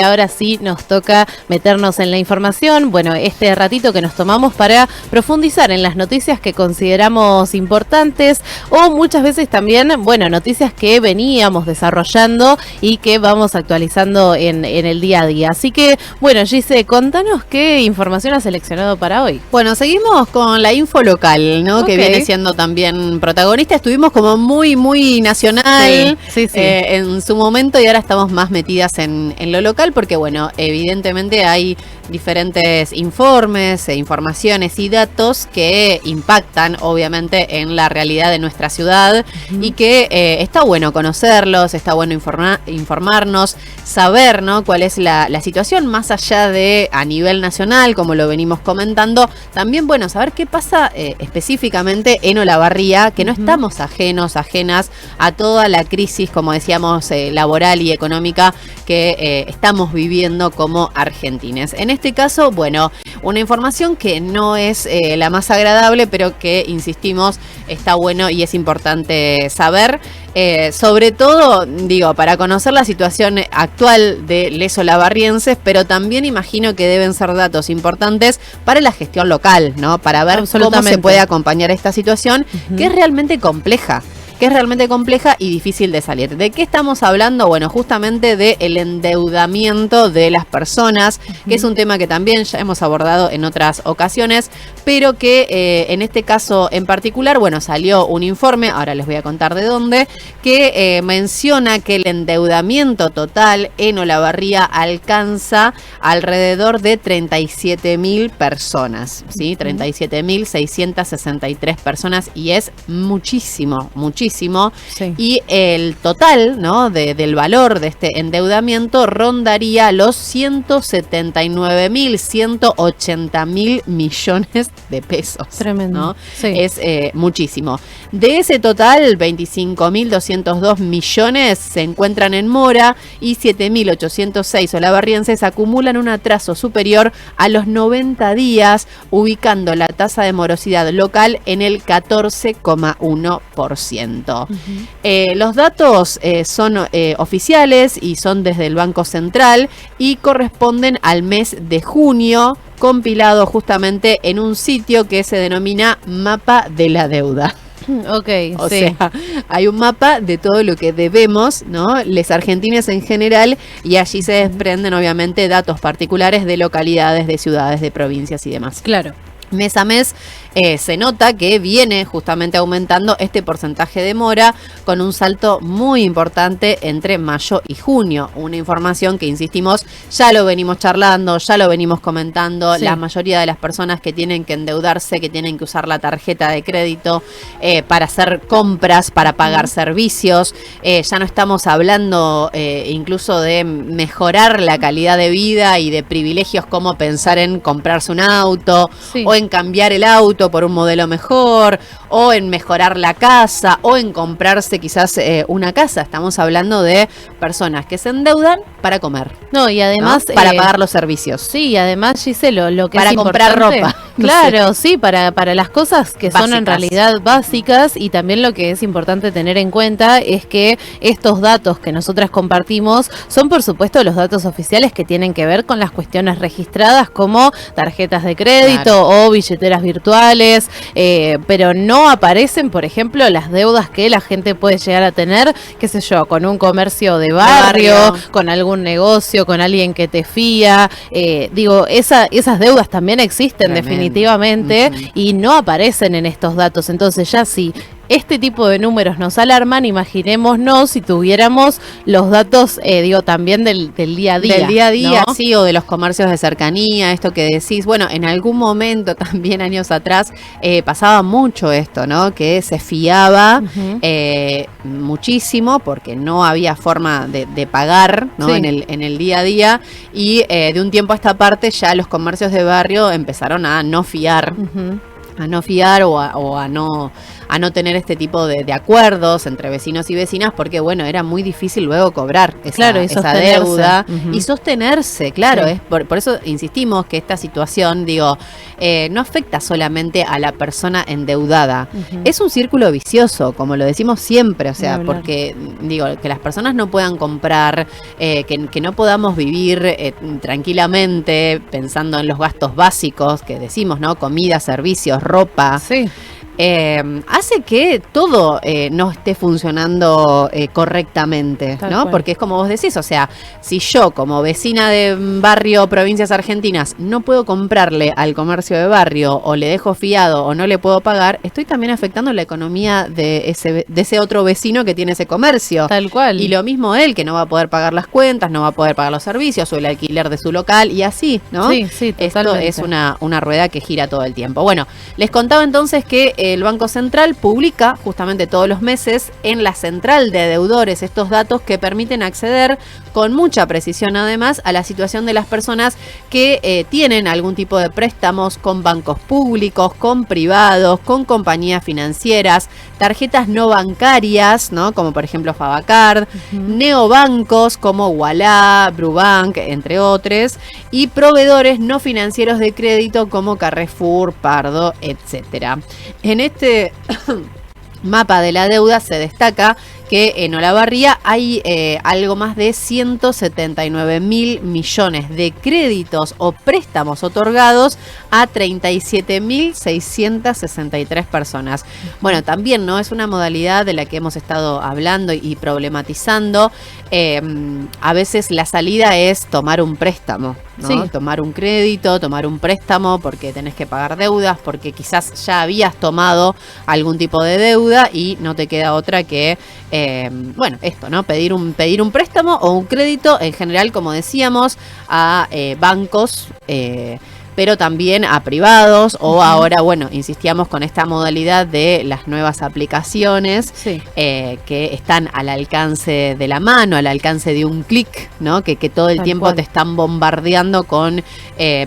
ahora sí nos toca meternos en la información. Bueno, este ratito que nos tomamos para profundizar en las noticias que consideramos importantes o muchas veces también, bueno, noticias que veníamos desarrollando y que vamos actualizando en el día a día. Así que, bueno, Gise, contanos qué información has seleccionado para hoy. Bueno, seguimos con la info local, ¿no? Que viene siendo también protagonista. Estuvimos como muy nacional en su momento y ahora estamos más metidas en lo local porque, bueno, evidentemente hay diferentes informes, informaciones y datos que impactan obviamente en la realidad de nuestra ciudad y que está bueno conocerlos, está bueno informarnos, saber, ¿no?, cuál es la situación más allá de a nivel nacional, como lo venimos comentando. También, bueno, saber qué pasa específicamente en Olavarría, que no estamos ajenas a toda la crisis, como decíamos, laboral y económica que estamos viviendo como argentines. En este caso, bueno, una información que no es la más agradable, pero que, insistimos, está bueno y es importante saber. Sobre todo, digo, para conocer la situación actual de les olavarrienses, pero también imagino que deben ser datos importantes para la gestión local, ¿no? Para ver cómo se puede acompañar esta situación, que es realmente compleja. Y difícil de salir. ¿De qué estamos hablando? Bueno, justamente del endeudamiento de las personas, que es un tema que también ya hemos abordado en otras ocasiones, pero que en este caso en particular, bueno, salió un informe, ahora les voy a contar de dónde, que menciona que el endeudamiento total en Olavarría alcanza alrededor de 37.000 personas, ¿sí? 37.663 personas y es muchísimo. Sí. Y el total, ¿no?, del valor de este endeudamiento rondaría los 179.180.000 millones de pesos. Tremendo. ¿No? Sí. Es muchísimo. De ese total, 25.202 millones se encuentran en mora y 7.806 olavarrienses acumulan un atraso superior a los 90 días, ubicando la tasa de morosidad local en el 14,1%. Los datos son oficiales y son desde el Banco Central y corresponden al mes de junio, compilado justamente en un sitio que se denomina Mapa de la Deuda. O sea, hay un mapa de todo lo que debemos, ¿no?, les argentines en general, y allí se desprenden obviamente datos particulares de localidades, de ciudades, de provincias y demás. Claro. Mes a mes se nota que viene justamente aumentando este porcentaje de mora con un salto muy importante entre mayo y junio. Una información que, insistimos, ya lo venimos charlando, ya lo venimos comentando. Sí. La mayoría de las personas que tienen que endeudarse, que tienen que usar la tarjeta de crédito para hacer compras, para pagar servicios. Ya no estamos hablando incluso de mejorar la calidad de vida y de privilegios como pensar en comprarse un auto, sí, o en cambiar el auto por un modelo mejor, o en mejorar la casa, o en comprarse quizás una casa. Estamos hablando de personas que se endeudan para comer. No, y además, ¿no?, para pagar los servicios. Sí, y además, Giselo, lo que para es comprar ropa. Claro, sí, para las cosas que básicas, son en realidad básicas. Y también lo que es importante tener en cuenta es que estos datos que nosotras compartimos son, por supuesto, los datos oficiales que tienen que ver con las cuestiones registradas como tarjetas de crédito, claro, o billeteras virtuales, pero no aparecen, por ejemplo, las deudas que la gente puede llegar a tener, qué sé yo, con un comercio de barrio, con algún negocio, con alguien que te fía. Digo, esas deudas también existen. Tremendo. Definitivamente, y no aparecen en estos datos. Entonces, ya sí, este tipo de números nos alarman, imaginémonos si tuviéramos los datos, también del día a día. Del día a día, ¿no? Sí, o de los comercios de cercanía, esto que decís. Bueno, en algún momento también, años atrás, pasaba mucho esto, ¿no? Que se fiaba muchísimo porque no había forma de pagar, ¿no? Sí. En el día a día, y de un tiempo a esta parte ya los comercios de barrio empezaron a no fiar. A no fiar o a no a no tener este tipo de acuerdos entre vecinos y vecinas, porque bueno, era muy difícil luego cobrar esa deuda y sostenerse, claro, es por eso insistimos que esta situación, digo, no afecta solamente a la persona endeudada, es un círculo vicioso, como lo decimos siempre, o sea, porque digo, que las personas no puedan comprar, que no podamos vivir tranquilamente pensando en los gastos básicos que decimos, ¿no? Comida, servicios, ropa. Sí. Hace que todo no esté funcionando correctamente, tal ¿no? Cual. Porque es como vos decís, o sea, si yo como vecina de barrio, provincias argentinas, no puedo comprarle al comercio de barrio o le dejo fiado o no le puedo pagar, estoy también afectando la economía de ese otro vecino que tiene ese comercio. Tal cual. Y lo mismo él, que no va a poder pagar las cuentas, no va a poder pagar los servicios o el alquiler de su local y así, ¿no? Sí, sí, totalmente. Esto es una rueda que gira todo el tiempo. Bueno, les contaba entonces que el Banco Central publica justamente todos los meses en la central de deudores estos datos que permiten acceder con mucha precisión además a la situación de las personas que tienen algún tipo de préstamos con bancos públicos, con privados, con compañías financieras, tarjetas no bancarias, ¿no? Como por ejemplo Favacard, neobancos como Ualá, Brubank, entre otros, y proveedores no financieros de crédito como Carrefour, Pardo, etcétera. En este mapa de la deuda se destaca que en Olavarría hay algo más de 179.000 millones de créditos o préstamos otorgados a 37.663 personas. Bueno, también no es una modalidad de la que hemos estado hablando y problematizando. A veces la salida es tomar un préstamo, ¿no? Sí. Tomar un crédito, tomar un préstamo porque tenés que pagar deudas, porque quizás ya habías tomado algún tipo de deuda y no te queda otra que bueno, esto, ¿no? Pedir un préstamo o un crédito, en general, como decíamos, a bancos, pero también a privados o ahora, bueno, insistíamos con esta modalidad de las nuevas aplicaciones que están al alcance de la mano, al alcance de un clic, ¿no? Que todo el tiempo te están bombardeando con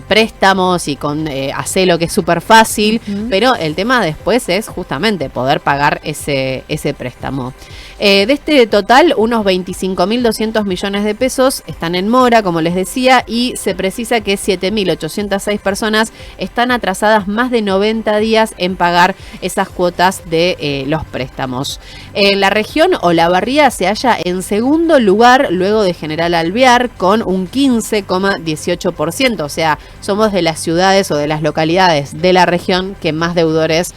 préstamos y con hacer lo que es súper fácil, pero el tema después es justamente poder pagar ese préstamo. De este total, unos 25.200 millones de pesos están en mora, como les decía, y se precisa que 7.806 personas están atrasadas más de 90 días en pagar esas cuotas de los préstamos. La región Olavarría se halla en segundo lugar luego de General Alvear con un 15,18%, o sea, somos de las ciudades o de las localidades de la región que más deudores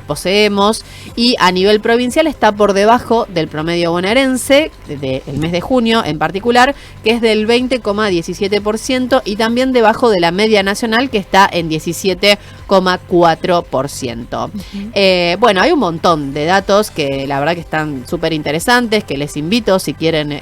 poseemos, y a nivel provincial está por debajo del promedio bonaerense del mes de junio en particular, que es del 20,17%, y también debajo de la media nacional, que está en 17,4%. Bueno, hay un montón de datos que la verdad que están súper interesantes, que les invito, si quieren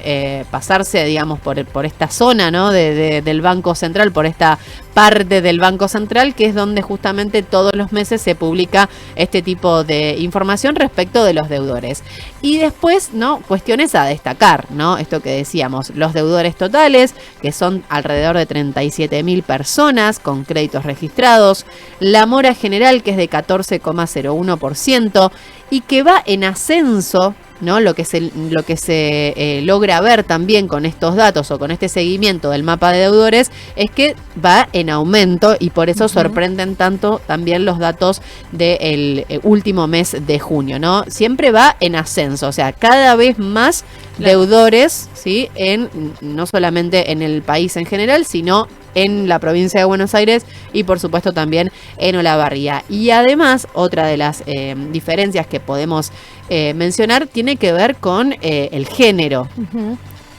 pasarse, digamos, por esta zona, ¿no? del Banco Central, por esta parte del Banco Central, que es donde justamente todos los meses se publica este tipo de información respecto de los deudores. Y después, ¿no? Cuestiones a destacar, ¿no? Esto que decíamos, los deudores totales, que son alrededor de 37.000 personas con créditos registrados, la mora general, que es de 14,01%, y que va en ascenso, ¿no? Lo que se logra ver también con estos datos o con este seguimiento del mapa de deudores es que va en aumento, y por eso sorprenden tanto también los datos del último mes de junio, ¿no? Siempre va en ascenso, o sea, cada vez más deudores, ¿sí? No solamente en el país en general, sino en la provincia de Buenos Aires y por supuesto también en Olavarría. Y además, otra de las diferencias que podemos mencionar tiene que ver con el género.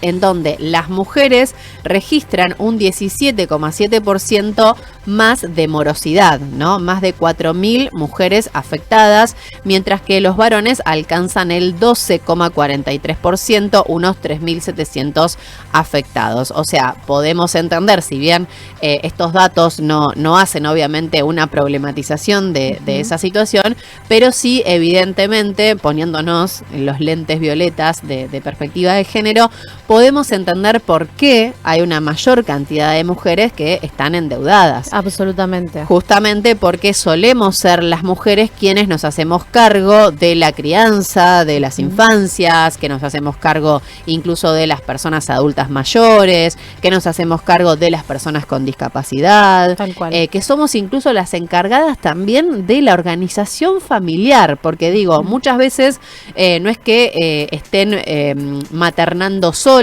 En donde las mujeres registran un 17,7% más de morosidad, ¿no? Más de 4.000 mujeres afectadas, mientras que los varones alcanzan el 12,43%, unos 3.700 afectados. O sea, podemos entender, si bien estos datos no hacen obviamente una problematización de esa situación, pero sí evidentemente, poniéndonos en los lentes violetas de perspectiva de género, podemos entender por qué hay una mayor cantidad de mujeres que están endeudadas. Absolutamente. Justamente porque solemos ser las mujeres quienes nos hacemos cargo de la crianza, de las infancias, que nos hacemos cargo incluso de las personas adultas mayores, que nos hacemos cargo de las personas con discapacidad, tal cual. Que somos incluso las encargadas también de la organización familiar, porque digo, muchas veces no es que estén maternando solas,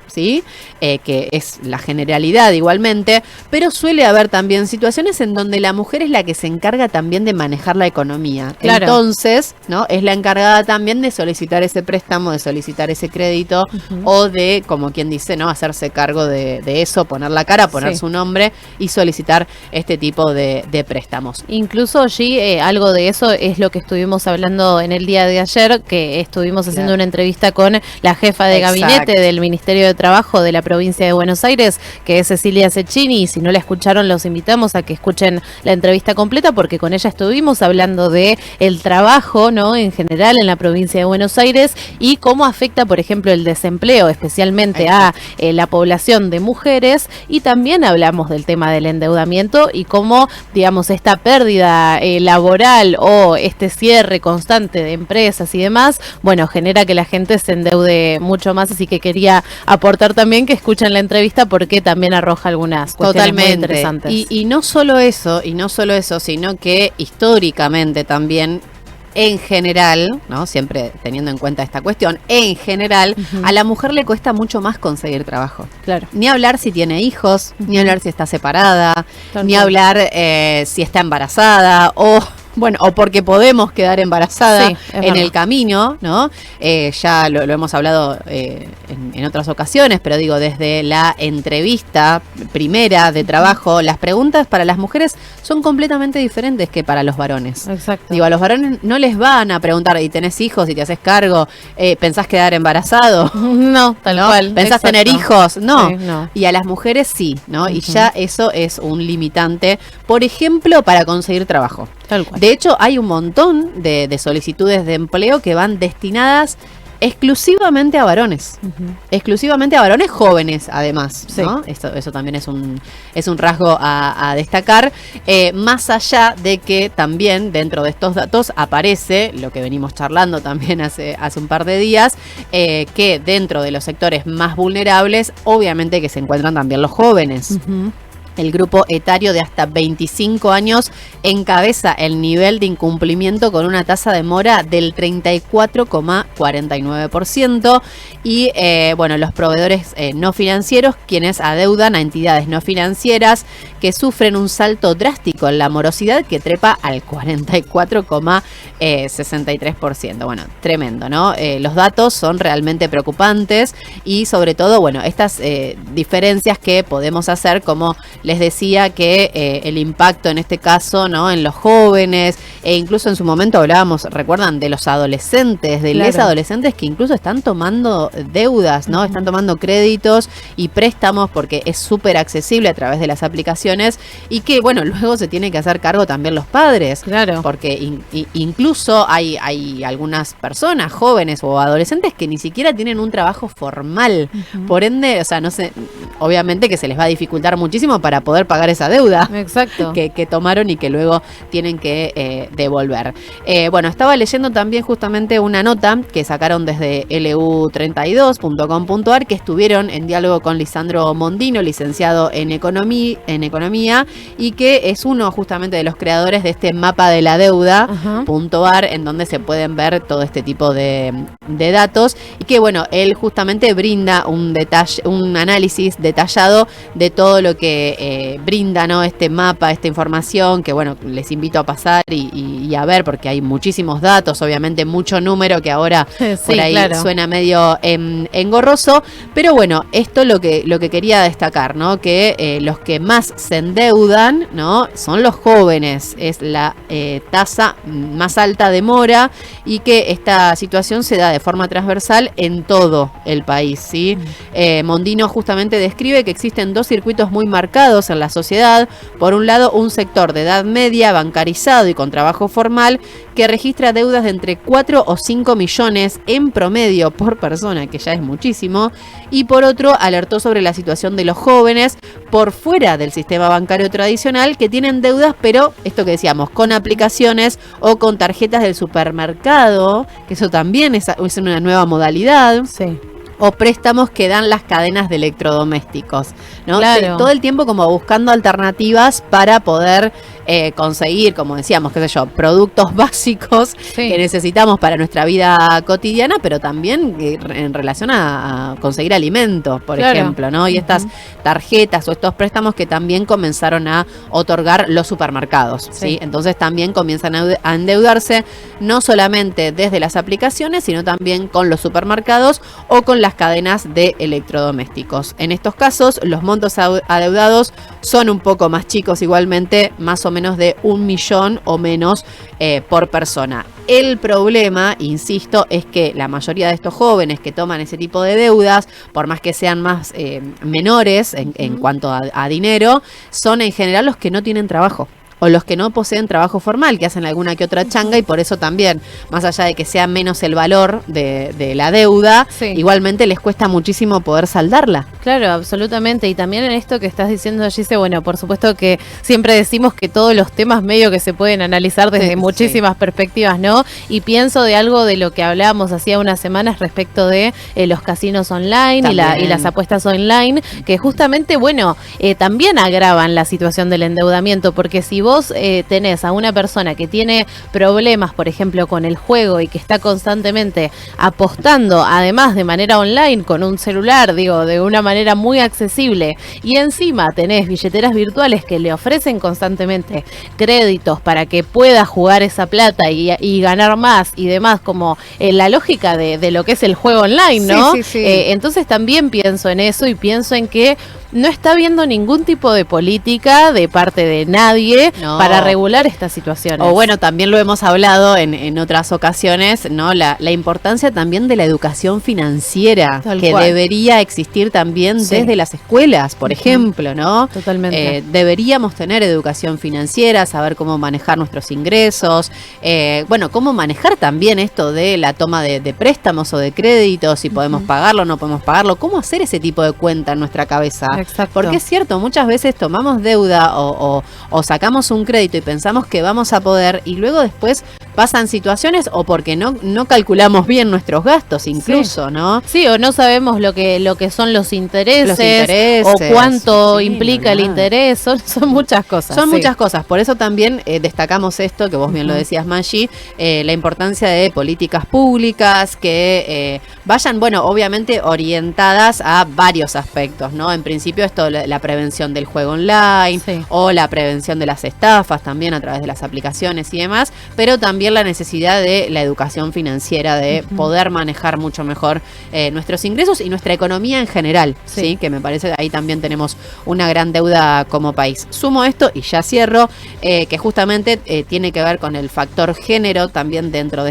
¿sí? Que es la generalidad igualmente, pero suele haber también situaciones en donde la mujer es la que se encarga también de manejar la economía. Claro. Entonces, ¿no? Es la encargada también de solicitar ese préstamo, de solicitar ese crédito, o de, como quien dice, ¿no? Hacerse cargo de eso, poner la cara, poner su nombre y solicitar este tipo de préstamos. Incluso allí algo de eso es lo que estuvimos hablando en el día de ayer, que estuvimos haciendo una entrevista con la jefa de gabinete del Ministerio de Trabajo de la provincia de Buenos Aires, que es Cecilia Cecchini, y si no la escucharon los invitamos a que escuchen la entrevista completa, porque con ella estuvimos hablando de el trabajo, ¿no? En general en la provincia de Buenos Aires y cómo afecta, por ejemplo, el desempleo, especialmente a la población de mujeres, y también hablamos del tema del endeudamiento y cómo, digamos, esta pérdida laboral o este cierre constante de empresas y demás, bueno, genera que la gente se endeude mucho más, así que quería aportar también que escuchen la entrevista porque también arroja algunas cuestiones muy interesantes. Y no solo eso, sino que históricamente también, en general, ¿no? Siempre teniendo en cuenta esta cuestión, en general, a la mujer le cuesta mucho más conseguir trabajo. Claro. Ni hablar si tiene hijos, ni hablar si está separada, ni hablar si está embarazada o porque podemos quedar embarazadas en el camino, ¿no? Ya lo hemos hablado en otras ocasiones, pero digo, desde la entrevista primera de trabajo, las preguntas para las mujeres son completamente diferentes que para los varones. Exacto. Digo, a los varones no les van a preguntar, ¿y tenés hijos? ¿Y te haces cargo? ¿Pensás quedar embarazado? No, tal cual. ¿Pensás tener hijos? No. Sí, no. Y a las mujeres sí, ¿no? Y ya eso es un limitante, por ejemplo, para conseguir trabajo. Tal cual. De hecho, hay un montón de solicitudes de empleo que van destinadas exclusivamente a varones. Exclusivamente a varones jóvenes, además, ¿no? Eso también es un rasgo a destacar. Más allá de que también dentro de estos datos aparece lo que venimos charlando también hace un par de días, que dentro de los sectores más vulnerables, obviamente que se encuentran también los jóvenes. El grupo etario de hasta 25 años encabeza el nivel de incumplimiento con una tasa de mora del 34,49%. Y los proveedores no financieros, quienes adeudan a entidades no financieras que sufren un salto drástico en la morosidad que trepa al 44,63%. Bueno, tremendo, ¿no? Los datos son realmente preocupantes y sobre todo, estas diferencias que podemos hacer, como les decía, que el impacto en este caso, ¿no? En los jóvenes, e incluso en su momento hablábamos, recuerdan, de los adolescentes, de los adolescentes que incluso están tomando deudas, ¿no? Están tomando créditos y préstamos porque es súper accesible a través de las aplicaciones y que, luego se tiene que hacer cargo también los padres. Claro. Porque incluso hay algunas personas, jóvenes o adolescentes, que ni siquiera tienen un trabajo formal. Por ende, no sé, obviamente que se les va a dificultar muchísimo para poder pagar esa deuda. Exacto. que tomaron y que luego tienen que devolver. Estaba leyendo también justamente una nota que sacaron desde lu32.com.ar, que estuvieron en diálogo con Lisandro Mondino, licenciado en economía, y que es uno justamente de los creadores de este mapa de la deuda.ar, en donde se pueden ver todo este tipo de datos, y que él justamente brinda un análisis detallado de todo lo que brinda, ¿no? Este mapa, esta información, que les invito a pasar y a ver, porque hay muchísimos datos, obviamente mucho número que ahora por ahí suena medio engorroso, pero esto lo que quería destacar, ¿no? Que los que más se endeudan, ¿no? Son los jóvenes, es la tasa más alta de mora, y que esta situación se da de forma transversal en todo el país, ¿sí? Mondino justamente describe que existen dos circuitos muy marcados en la sociedad. Por un lado, un sector de edad media, bancarizado y con trabajo trabajo formal, que registra deudas de entre 4 o 5 millones en promedio por persona, que ya es muchísimo, y por otro alertó sobre la situación de los jóvenes por fuera del sistema bancario tradicional que tienen deudas, pero esto que decíamos, con aplicaciones o con tarjetas del supermercado, que eso también es una nueva modalidad. Sí. O préstamos que dan las cadenas de electrodomésticos, ¿no? Claro. Todo el tiempo como buscando alternativas para poder conseguir, como decíamos, qué sé yo, productos básicos que necesitamos para nuestra vida cotidiana, pero también en relación a conseguir alimentos, por ejemplo, ¿no? Y estas tarjetas o estos préstamos que también comenzaron a otorgar los supermercados, ¿sí? Entonces también comienzan a endeudarse, no solamente desde las aplicaciones, sino también con los supermercados o con las cadenas de electrodomésticos. En estos casos, los montos adeudados son un poco más chicos, igualmente, más o menos de 1 millón o menos por persona. El problema, insisto, es que la mayoría de estos jóvenes que toman ese tipo de deudas, por más que sean más menores en cuanto a dinero, son en general los que no tienen trabajo. O los que no poseen trabajo formal, que hacen alguna que otra changa, y por eso también, más allá de que sea menos el valor de la deuda, igualmente les cuesta muchísimo poder saldarla. Claro, absolutamente. Y también en esto que estás diciendo, Gise, bueno, por supuesto que siempre decimos que todos los temas medio que se pueden analizar desde muchísimas perspectivas, ¿no? Y pienso de algo de lo que hablábamos hacía unas semanas respecto de los casinos online y las apuestas online, que justamente, bueno, también agravan la situación del endeudamiento, porque si vos tenés a una persona que tiene problemas, por ejemplo, con el juego y que está constantemente apostando, además de manera online, con un celular, digo, de una manera muy accesible, y encima tenés billeteras virtuales que le ofrecen constantemente créditos para que pueda jugar esa plata y ganar más y demás, como la lógica de lo que es el juego online, ¿no? Entonces también pienso en eso y pienso en que no está habiendo ningún tipo de política de parte de nadie para regular estas situaciones. O bueno, también lo hemos hablado en otras ocasiones, ¿no? La importancia también de la educación financiera, que debería existir también desde las escuelas, por ejemplo, ¿no? Totalmente. Deberíamos tener educación financiera, saber cómo manejar nuestros ingresos, bueno, cómo manejar también esto de la toma de préstamos o de créditos, si podemos pagarlo o no podemos pagarlo, cómo hacer ese tipo de cuenta en nuestra cabeza. Exacto. Porque es cierto, muchas veces tomamos deuda o sacamos un crédito y pensamos que vamos a poder, y luego después pasan situaciones o porque no calculamos bien nuestros gastos incluso, ¿no? Sí, o no sabemos lo que son los intereses o cuánto implica el interés, son muchas cosas. Son muchas cosas, por eso también destacamos esto, que vos bien lo decías, Maggi, la importancia de políticas públicas que vayan, bueno, obviamente orientadas a varios aspectos, ¿no? En principio esto, la prevención del juego online o la prevención de las estafas también a través de las aplicaciones y demás, pero también la necesidad de la educación financiera, de poder manejar mucho mejor nuestros ingresos y nuestra economía en general, ¿sí? Que me parece que ahí también tenemos una gran deuda como país. Sumo esto y ya cierro, que justamente tiene que ver con el factor género también dentro de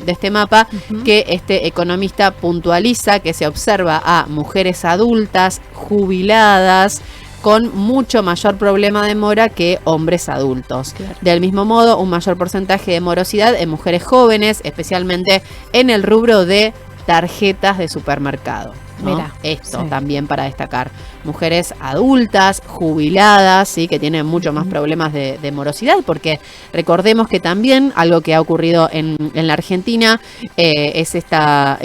este mapa, que este economista puntualiza que se observa a mujeres adultas, jubiladas, con mucho mayor problema de mora que hombres adultos. Claro. Del mismo modo, un mayor porcentaje de morosidad en mujeres jóvenes, especialmente en el rubro de tarjetas de supermercado, ¿no? Mira, esto también para destacar. Mujeres adultas, jubiladas, ¿sí? Que tienen mucho más problemas de morosidad, porque recordemos que también algo que ha ocurrido en la Argentina es esta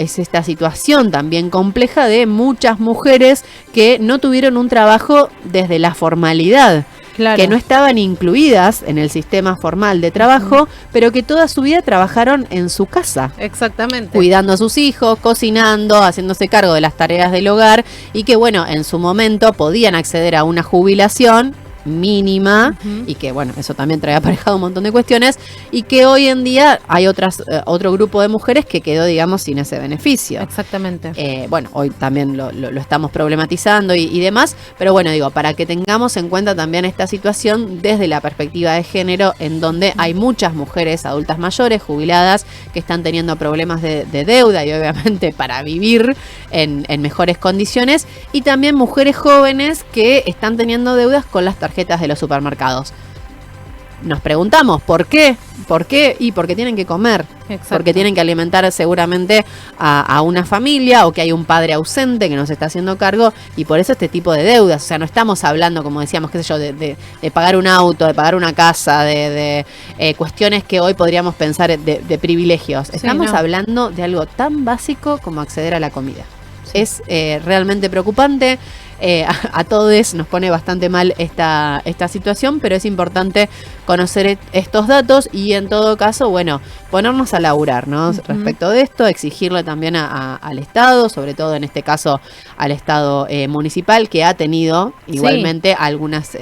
situación también compleja de muchas mujeres que no tuvieron un trabajo desde la formalidad. Claro. Que no estaban incluidas en el sistema formal de trabajo, pero que toda su vida trabajaron en su casa. Exactamente. Cuidando a sus hijos, cocinando, haciéndose cargo de las tareas del hogar, y que bueno, en su momento podían acceder a una jubilación mínima, y que bueno, eso también trae aparejado un montón de cuestiones, y que hoy en día hay otro grupo de mujeres que quedó, digamos, sin ese beneficio. Exactamente. Bueno, hoy también lo estamos problematizando y demás, pero bueno, digo, para que tengamos en cuenta también esta situación desde la perspectiva de género, en donde hay muchas mujeres adultas mayores, jubiladas, que están teniendo problemas de deuda y obviamente para vivir en mejores condiciones, y también mujeres jóvenes que están teniendo deudas con las tarjetas de los supermercados. nos preguntamos, ¿por qué? ¿Por qué? Y porque tienen que comer. Exacto. Porque tienen que alimentar seguramente a una familia, o que hay un padre ausente que no se está haciendo cargo, y por eso este tipo de deudas. O sea, no estamos hablando, como decíamos, qué sé yo, de pagar un auto, de pagar una casa, de cuestiones que hoy podríamos pensar de privilegios. Estamos hablando de algo tan básico como acceder a la comida. Sí. Es realmente preocupante. A todos nos pone bastante mal esta situación, pero es importante conocer estos datos y en todo caso, bueno, ponernos a laburar, ¿no? Respecto de esto, exigirle también al Estado, sobre todo en este caso al Estado municipal, que ha tenido igualmente algunas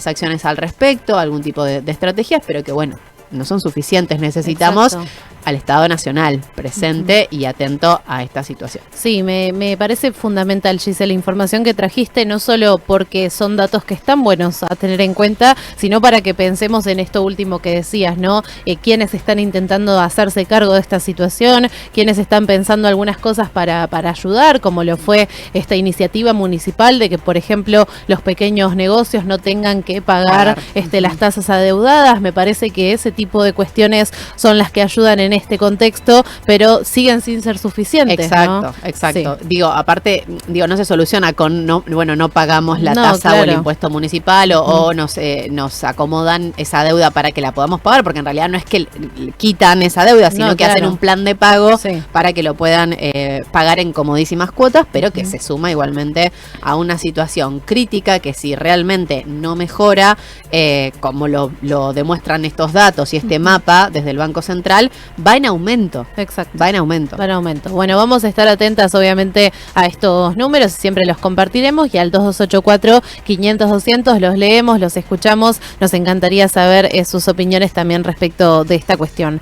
acciones al respecto, algún tipo de estrategias, pero que bueno, no son suficientes, necesitamos al Estado Nacional presente y atento a esta situación. Sí, me parece fundamental, Giselle, la información que trajiste, no solo porque son datos que están buenos a tener en cuenta, sino para que pensemos en esto último que decías, ¿no? Quienes están intentando hacerse cargo de esta situación, quienes están pensando algunas cosas para ayudar, como lo fue esta iniciativa municipal de que, por ejemplo, los pequeños negocios no tengan que pagar las tasas adeudadas. Me parece que ese tipo de cuestiones son las que ayudan en este contexto, pero siguen sin ser suficientes. Exacto, ¿no? Exacto. Sí. Aparte, no se soluciona con no pagamos la tasa o el impuesto municipal o nos acomodan esa deuda para que la podamos pagar, porque en realidad no es que quitan esa deuda, sino que hacen un plan de pago para que lo puedan pagar en comodísimas cuotas, pero que se suma igualmente a una situación crítica que si realmente no mejora, como lo demuestran estos datos y este mapa desde el Banco Central, va en aumento. Exacto. Va en aumento. Va en aumento. Bueno, vamos a estar atentas obviamente a estos números, siempre los compartiremos, y al 2284-500-200 los leemos, los escuchamos, nos encantaría saber sus opiniones también respecto de esta cuestión.